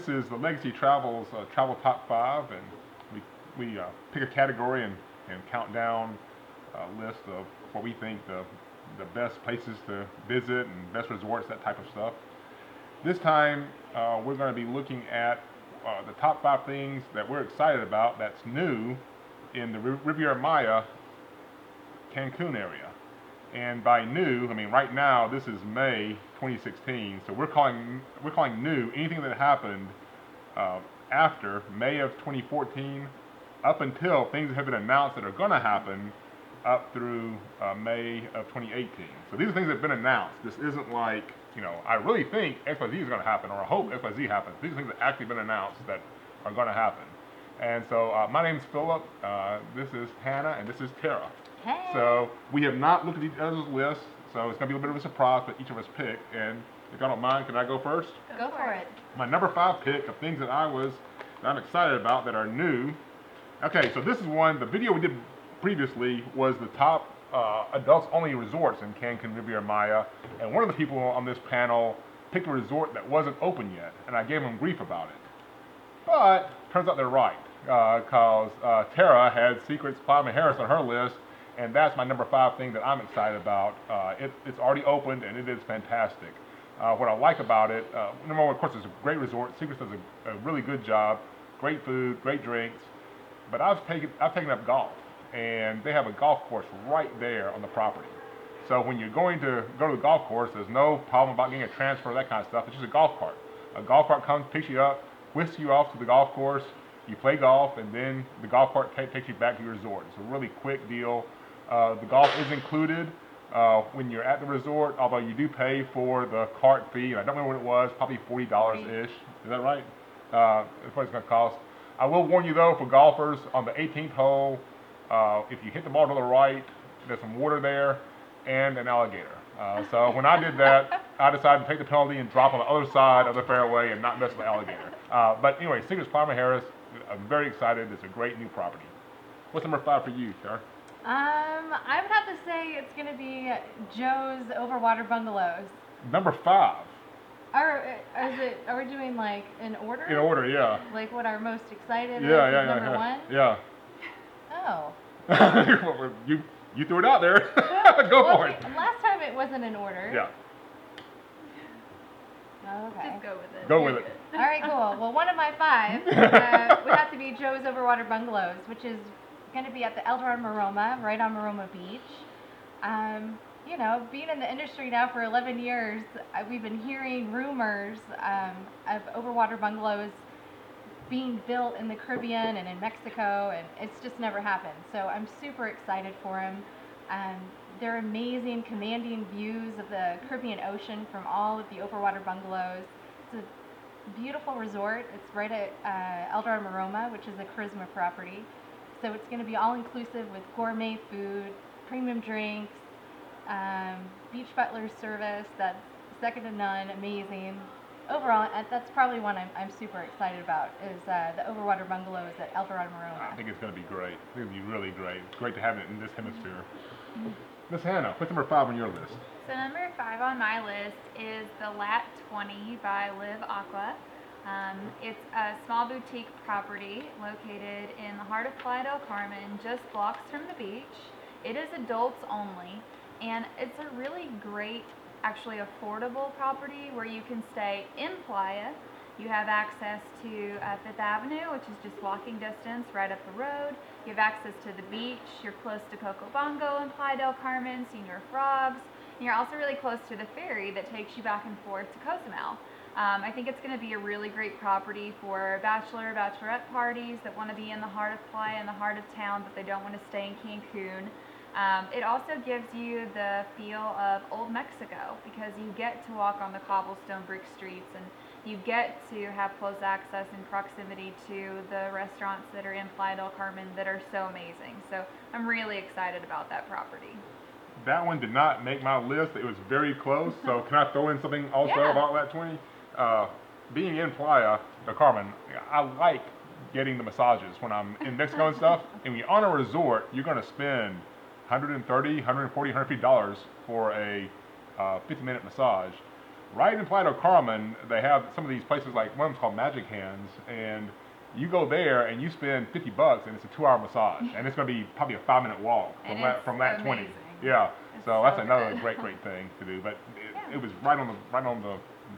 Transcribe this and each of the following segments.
this is the Legacy Travels Travel Top 5, and we pick a category and count down a list of what we think the best places to visit and best resorts, that type of stuff. This time, we're going to be looking at the top 5 things that we're excited about that's new in the Riviera Maya, Cancun area. And by new, I mean right now this is May 2016, so we're calling new anything that happened after May of 2014 up until things that have been announced that are going to happen up through May of 2018. So these are things that have been announced. This isn't like, you know, I really think XYZ is going to happen, or I hope XYZ happens. These are things that actually been announced that are going to happen. And so my name's Philip, this is Hannah, and this is Tara. Hey. So we have not looked at each other's lists, so it's going to be a little bit of a surprise what each of us pick. And if y'all don't mind, can I go first? Go for it. My number 5 pick of things that I'm excited about that are new. Okay, so this is one, the video we did previously was the top adults-only resorts in Cancun, Riviera Maya, and one of the people on this panel picked a resort that wasn't open yet, and I gave them grief about it. But turns out they're right, because Tara had Secrets Playa Mujeres on her list, and that's my number 5 thing that I'm excited about. It's already opened, and it is fantastic. What I like about it, number one, of course, it's a great resort. Secrets does a really good job, great food, great drinks, but I've taken up golf. And they have a golf course right there on the property. So when you're going to go to the golf course, there's no problem about getting a transfer, that kind of stuff. It's just a golf cart. A golf cart comes, picks you up, whisks you off to the golf course, you play golf, and then the golf cart takes you back to your resort. It's a really quick deal. The golf is included when you're at the resort, although you do pay for the cart fee. And I don't remember what it was, probably $40-ish. Is that right? That's what it's going to cost. I will warn you, though, for golfers, on the 18th hole, if you hit the ball to the right, there's some water there and an alligator. So when I did that, I decided to take the penalty and drop on the other side of the fairway and not mess with the alligator. But anyway, Secrets Playa Mujeres, I'm very excited. It's a great new property. What's number 5 for you, Tara? I would have to say it's going to be Joe's Overwater Bungalows. Number 5. Are we doing like in order? In order, yeah. Like what our most excited Yeah, is number 1? Yeah. Oh. you threw it out there. Go for it. Last time it wasn't in order. Yeah. Oh, okay. Just go with it. Go with it. All right, cool. Well, one of my 5 would have to be Joe's Overwater Bungalows, which is going to be at the Dorado Maroma, right on Maroma Beach. You know, being in the industry now for 11 years, we've been hearing rumors of overwater bungalows being built in the Caribbean and in Mexico, and it's just never happened. So I'm super excited for them. They're amazing, commanding views of the Caribbean Ocean from all of the overwater bungalows. It's a beautiful resort. It's right at Dorado Maroma, which is a Charisma property. So it's going to be all-inclusive with gourmet food, premium drinks, beach butler service that's second to none, amazing. Overall, that's probably one I'm super excited about, is the Overwater Bungalows at Dorado Maroma. I think it's going to be great. I think it'll be really great. It's great to have it in this hemisphere. Miss Hannah, what's number 5 on your list? So number 5 on my list is the Lat 20 by Live Aqua. It's a small boutique property located in the heart of Playa del Carmen, just blocks from the beach. It is adults only, and it's a really great, actually affordable property where you can stay in Playa. You have access to 5th Avenue, which is just walking distance right up the road. You have access to the beach. You're close to Coco Bongo and Playa del Carmen, Señor Frogs. And you're also really close to the ferry that takes you back and forth to Cozumel. I think it's going to be a really great property for bachelor or bachelorette parties that want to be in the heart of Playa, in the heart of town, but they don't want to stay in Cancun. It also gives you the feel of old Mexico because you get to walk on the cobblestone brick streets and you get to have close access and proximity to the restaurants that are in Playa del Carmen that are so amazing. So I'm really excited about that property. That one did not make my list. It was very close. So can I throw in something also about Lat 20? Being in Playa del Carmen, I like getting the massages when I'm in Mexico and stuff. And when you're on a resort, you're going to spend $130, $140, $150 for a 50-minute massage. right in Playa del Carmen, they have some of these places like one of them's called Magic Hands, and you go there and you spend $50 and it's a 2-hour massage, and it's going to be probably a 5-minute walk And from lat 20. amazing. Yeah, It's so that's so another good. great thing to do. But Yeah. it was right on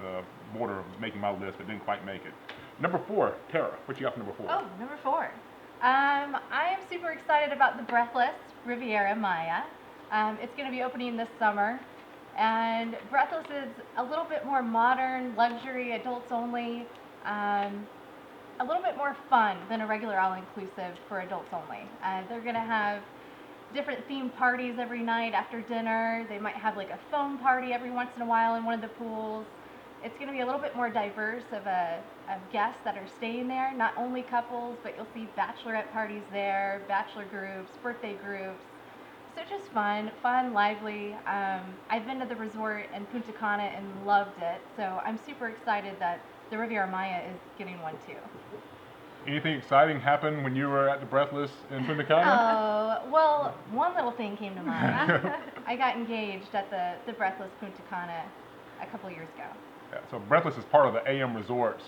the border of making my list, but didn't quite make it. Number 4, Tara, what you got for number 4? Oh, number 4. I am super excited about the Breathless Riviera Maya. It's going to be opening this summer. And Breathless is a little bit more modern, luxury, adults only, a little bit more fun than a regular all-inclusive for adults only. They're going to have different themed parties every night after dinner. They might have like a foam party every once in a while in one of the pools. It's going to be a little bit more diverse of guests that are staying there, not only couples, but you'll see bachelorette parties there, bachelor groups, birthday groups. So just fun, lively. I've been to the resort in Punta Cana and loved it, so I'm super excited that the Riviera Maya is getting one too. Anything exciting happened when you were at the Breathless in Punta Cana? Oh, well, one little thing came to mind. I got engaged at the Breathless Punta Cana a couple years ago. Yeah, so Breathless is part of the AM Resorts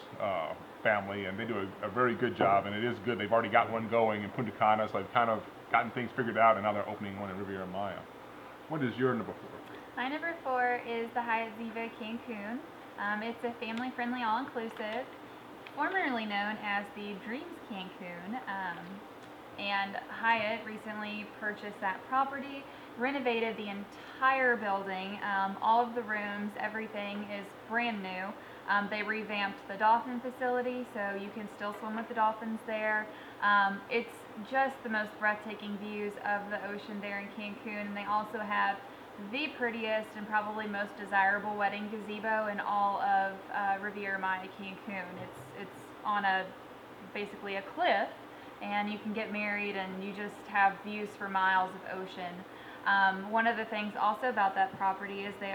family, and they do a very good job, and it is good. They've already got one going in Punta Cana, so they've kind of gotten things figured out, and now they're opening one in Riviera Maya. What is your number 4? My number 4 is the Hyatt Ziva Cancun. It's a family-friendly all-inclusive, formerly known as the Dreams Cancun. And Hyatt recently purchased that property, renovated the entire building, all of the rooms, everything is brand new. They revamped the dolphin facility, so you can still swim with the dolphins there. It's just the most breathtaking views of the ocean there in Cancun, and they also have the prettiest and probably most desirable wedding gazebo in all of Riviera Maya, Cancun. It's on basically a cliff, and you can get married and you just have views for miles of ocean. One of the things also about that property is they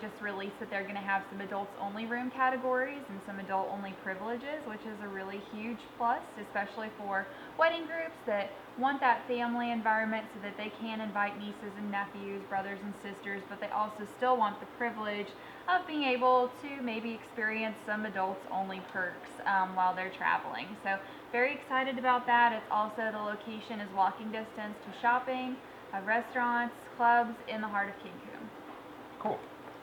just released that they're going to have some adults only room categories and some adult only privileges, which is a really huge plus, especially for wedding groups that want that family environment so that they can invite nieces and nephews, brothers and sisters, but they also still want the privilege of being able to maybe experience some adults only perks while they're traveling. So very excited about that. It's also, the location is walking distance to shopping, restaurants, clubs in the heart of Cancun. Cool.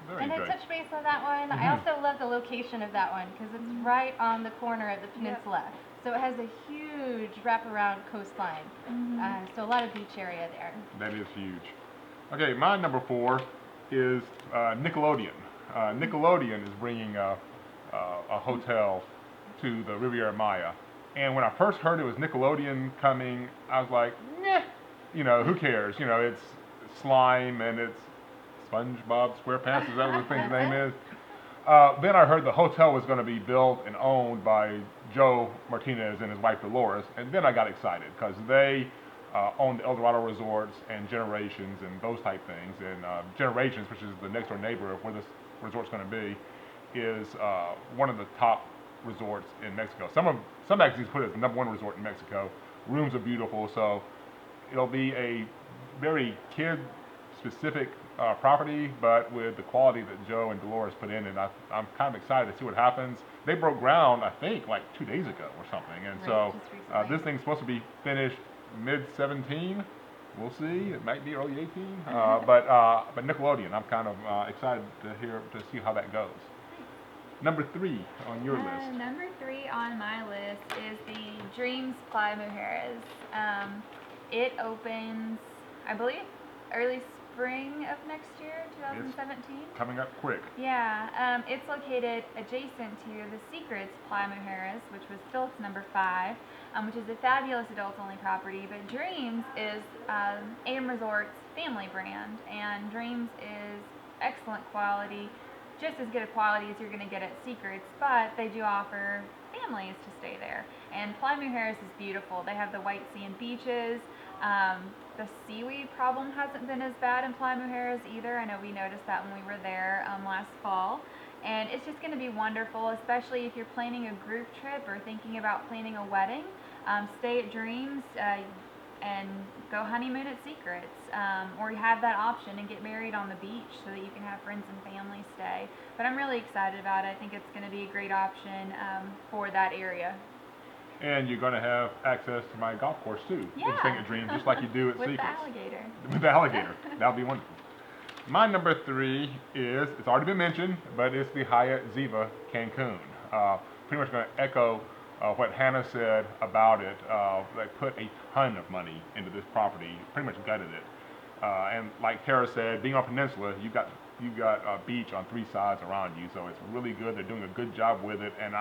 Very And good. I touched base on that one. I also love the location of that one because it's right on the corner of the peninsula. So it has a huge wraparound coastline. So a lot of beach area there. That is huge. Okay, my number 4 is Nickelodeon. Nickelodeon is bringing a hotel to the Riviera Maya. And when I first heard it was Nickelodeon coming, I was like, nah, who cares? It's slime and it's SpongeBob SquarePants, is that what the thing's name is? Then I heard the hotel was going to be built and owned by Joe Martinez and his wife Dolores, and then I got excited because they own the Dorado resorts and Generations and those type things. And Generations, which is the next door neighbor of where this resort's going to be, is one of the top resorts in Mexico. Some magazines put it as the #1 resort in Mexico. Rooms are beautiful, so it'll be a very kid-specific property, but with the quality that Joe and Dolores put in, and I'm kind of excited to see what happens. They broke ground, I think, like 2 days ago or something, and so just recently. this thing's supposed to be finished mid-17. We'll see. It might be early 18, but Nickelodeon. I'm kind of excited to see how that goes. Number 3 on your list. Number 3 on my list is the Dreams Playa Mujeres. It opens, I believe, early spring of next year, 2017. Coming up quick. Yeah, it's located adjacent to the Secrets Playa Mujeres, which was Phillips number 5, which is a fabulous adults-only property. But Dreams is AM Resorts' family brand, and Dreams is excellent quality, just as good a quality as you're going to get at Secrets, but they do offer families to stay there. And Playa Mujeres is beautiful. They have the white sand beaches. The seaweed problem hasn't been as bad in Playa Mujeres either. I know we noticed that when we were there last fall. And it's just going to be wonderful, especially if you're planning a group trip or thinking about planning a wedding. Stay at Dreams. and go honeymoon at Secrets, or you have that option and get married on the beach so that you can have friends and family stay. But I'm really excited about it. I think it's going to be a great option for that area. And you're going to have access to my golf course too. Yeah. In St. Dream, just like you do at With Secrets. the alligator. With the alligator. That'll be wonderful. My number 3 is, it's already been mentioned, but it's the Hyatt Ziva Cancun. Pretty much going to echo what Hannah said about it. They put a ton of money into this property, pretty much gutted it. And like Tara said, being on Peninsula, you've got a beach on 3 sides around you, so it's really good. They're doing a good job with it, and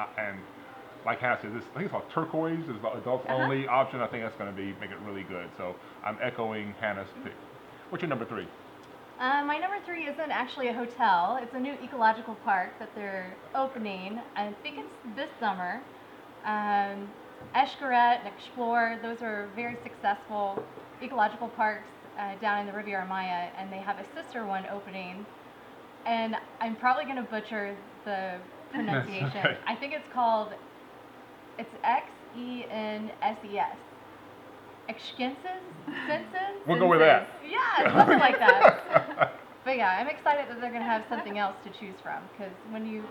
like Hannah said, I think it's called turquoise. It's the adults only option. I think that's going to make it really good. So I'm echoing Hannah's pick. What's your number 3? My number 3 isn't actually a hotel. It's a new ecological park that they're opening. I think it's this summer. Xcaret and Explore, those are very successful ecological parks down in the Riviera Maya, and they have a sister one opening. And I'm probably going to butcher the pronunciation. Okay. I think it's called, it's Xenses. Exkenses? Senses? We'll go with that. Yeah, something like that. But yeah, I'm excited that they're going to have something else to choose from, because when you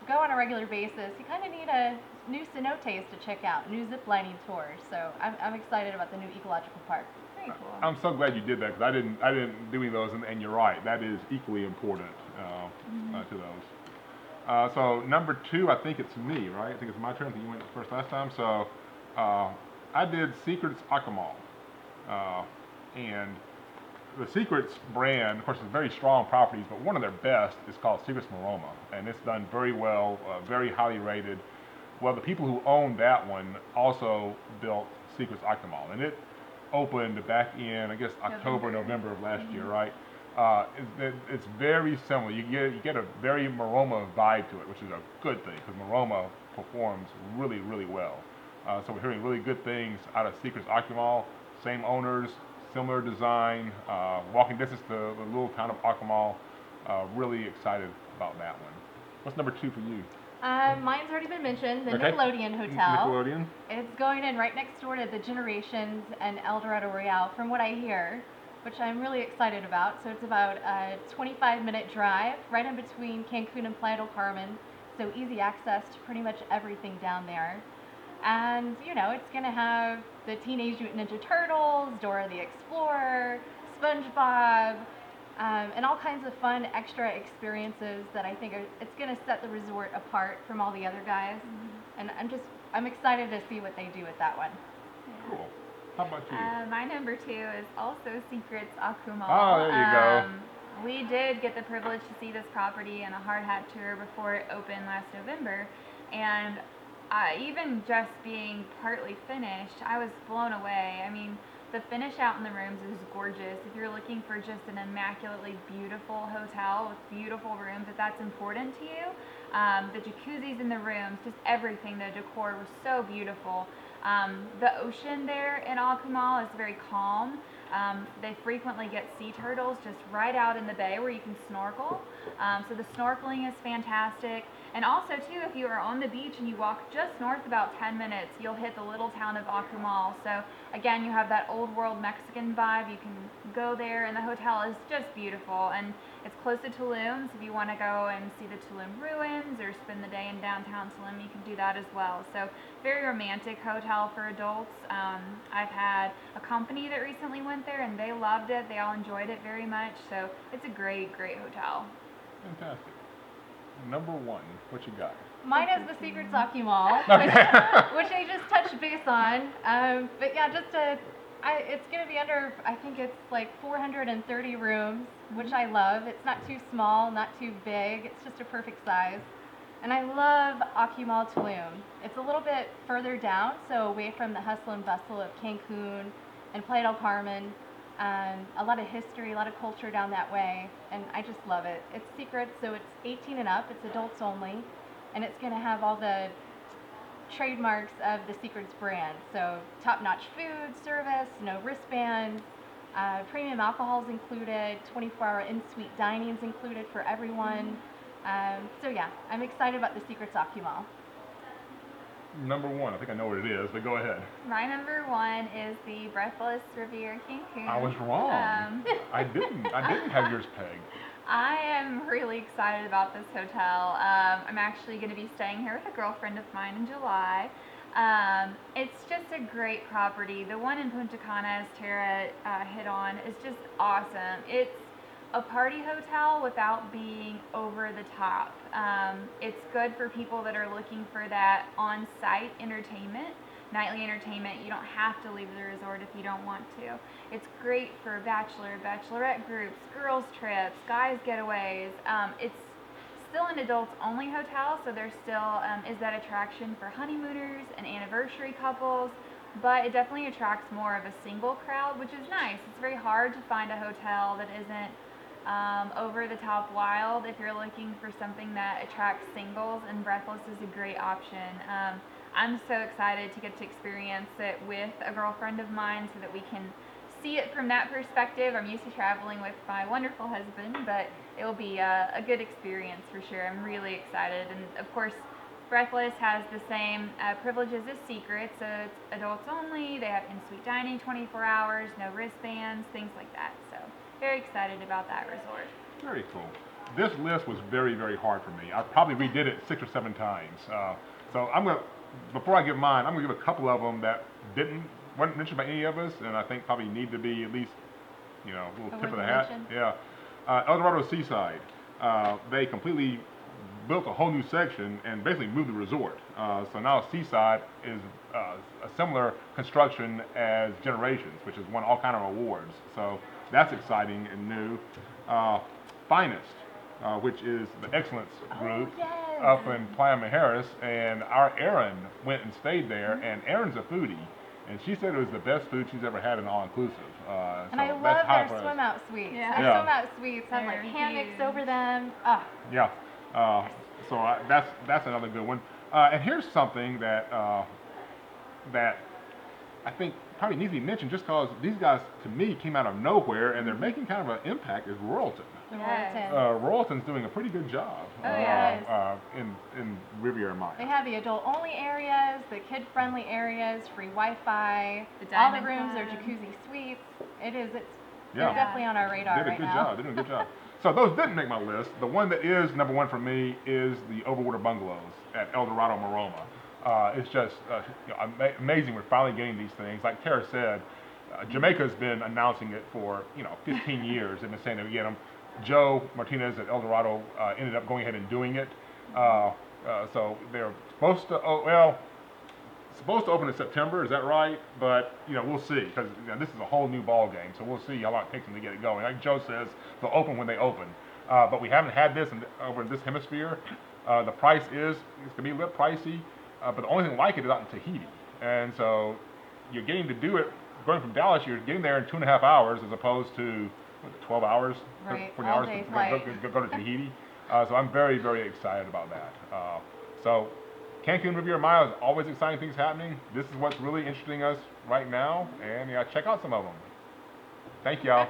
go on a regular basis, you kind of need a new cenotes to check out, new zip lining tours. So I'm excited about the new ecological park. Very cool. I'm so glad you did that, because I didn't do any of those, and you're right. That is equally important to those. So number 2, I think it's me, right? I think it's my turn. I think you went first last time. So I did Secrets Akumal. And the Secrets brand, of course, is very strong properties, but one of their best is called Secrets Maroma, and it's done very well, very highly rated. Well, the people who owned that one also built Secrets Akumal, and it opened back in, I guess, October, November of last year, right? It's very similar. You get a very Maroma vibe to it, which is a good thing, because Maroma performs really, really well. So we're hearing really good things out of Secrets Akumal. Same owners, similar design, walking distance to the little town of Akumal. Really excited about that one. What's number 2 for you? Mine's already been mentioned, the Okay. Nickelodeon Hotel. Nickelodeon. It's going in right next door to the Generations and Dorado Royale, from what I hear, which I'm really excited about. So it's about a 25-minute drive, right in between Cancun and Playa del Carmen, so easy access to pretty much everything down there. And, you know, it's going to have the Teenage Mutant Ninja Turtles, Dora the Explorer, SpongeBob, and all kinds of fun extra experiences that I think it's going to set the resort apart from all the other guys. And I'm excited to see what they do with that one. Cool. How about you? My number 2 is also Secrets Akumal. Oh, there you go. We did get the privilege to see this property in a hard hat tour before it opened last November, and even just being partly finished, I was blown away. I mean, the finish out in the rooms is gorgeous. If you're looking for just an immaculately beautiful hotel with beautiful rooms, if that's important to you, the jacuzzis in the rooms, just everything, the decor was so beautiful. The ocean there in Akumal is very calm. They frequently get sea turtles just right out in the bay where you can snorkel. So the snorkeling is fantastic. And also, too, if you are on the beach and you walk just north about 10 minutes, you'll hit the little town of Akumal. So, again, you have that old world Mexican vibe. You can go there, and the hotel is just beautiful. And it's close to Tulum, so if you want to go and see the Tulum ruins or spend the day in downtown Tulum, you can do that as well. So, very romantic hotel for adults. I've had a company that recently went there, and they loved it. They all enjoyed it very much. So, it's a great, great hotel. Fantastic. Number 1, what you got? Mine is the Secrets Akumal, which I just touched base on. But yeah, it's going to be under, I think it's like 430 rooms, which I love. It's not too small, not too big. It's just a perfect size. And I love Akumal Tulum. It's a little bit further down, so away from the hustle and bustle of Cancun and Playa del Carmen. A lot of history, a lot of culture down that way, and I just love it. It's Secrets, so it's 18 and up, it's adults only, and it's going to have all the trademarks of the Secrets brand. So top-notch food service, no wristbands, premium alcohols included, 24-hour in-suite dining's included for everyone. So yeah, I'm excited about the Secrets Akumal. number one? I think I know what it is, but go ahead. My number one is the Breathless Riviera Cancun. I was wrong. I didn't have yours pegged. I am really excited about this hotel. I'm actually going to be staying here with a girlfriend of mine in July. It's just a great property. The one in Punta Cana, as Tara hit on, is just awesome. It's a party hotel without being over the top. It's good for people that are looking for that on-site entertainment, nightly entertainment. You don't have to leave the resort if you don't want to. It's great for bachelorette groups, girls trips, guys getaways. It's still an adults only hotel, so there still is that attraction for honeymooners and anniversary couples, but it definitely attracts more of a single crowd, which is nice. It's very hard to find a hotel that isn't over the top wild if you're looking for something that attracts singles, and Breathless is a great option. I'm so excited to get to experience it with a girlfriend of mine so that we can see it from that perspective. I'm used to traveling with my wonderful husband, but it will be a good experience for sure. I'm really excited, and of course Breathless has the same privileges as Secret, so it's adults only. They have in-suite dining 24 hours, no wristbands, things like that. So very excited about that resort. Very cool. This list was very, very hard for me. I probably redid it 6 or 7 times. So I'm gonna, before I give mine, I'm gonna give a couple of them that weren't mentioned by any of us, and I think probably need to be at least, a little tip of the hat. mention. Yeah. El Dorado Seaside. They completely built a whole new section and basically moved the resort. So now Seaside is a similar construction as Generations, which has won all kind of awards. So that's exciting and new. Finest, which is the Excellence group yes. up in Playa, Mujeres, and our Erin went and stayed there, and Erin's a foodie, and she said it was the best food she's ever had in all-inclusive. And I love their swim out suites. Yeah. Their Yeah. swim out suites have like They're hammocks huge. over them. Oh, Yeah, that's another good one. And here's something that I think probably needs to be mentioned, just because these guys, to me, came out of nowhere, and they're making kind of an impact, is Royalton. the Yes. Royalton. Royalton's doing a pretty good job Oh, yes. in Riviera Maya. They have the adult-only areas, the kid-friendly areas, free Wi-Fi. The All the Diamond rooms are Club. jacuzzi suites. It's Yeah. they're definitely on our radar Did a right good now. job. They're doing a good job. So those didn't make my list. The one that is number one for me is the Overwater Bungalows at El Dorado Maroma. It's just amazing. We're finally getting these things. Like Tara said, Jamaica's been announcing it for 15 years. They've been saying they would get them. Joe Martinez at El Dorado ended up going ahead and doing it. So they're supposed to. Supposed to open in September, is that right? But we'll see, because this is a whole new ball game, so we'll see how long it takes them to get it going. Like Joe says, they'll open when they open, but we haven't had this over in this hemisphere. The price it's gonna be a little pricey, but the only thing like it is out in Tahiti, and so you're getting to do it going from Dallas. You're getting there in 2.5 hours as opposed to 12 hours, Right, 40 all hours day to flight. go to Tahiti. So I'm very, very excited about that. So Cancun, Riviera Maya is always exciting things happening. This is what's really interesting us right now, and check out some of them. Thank y'all.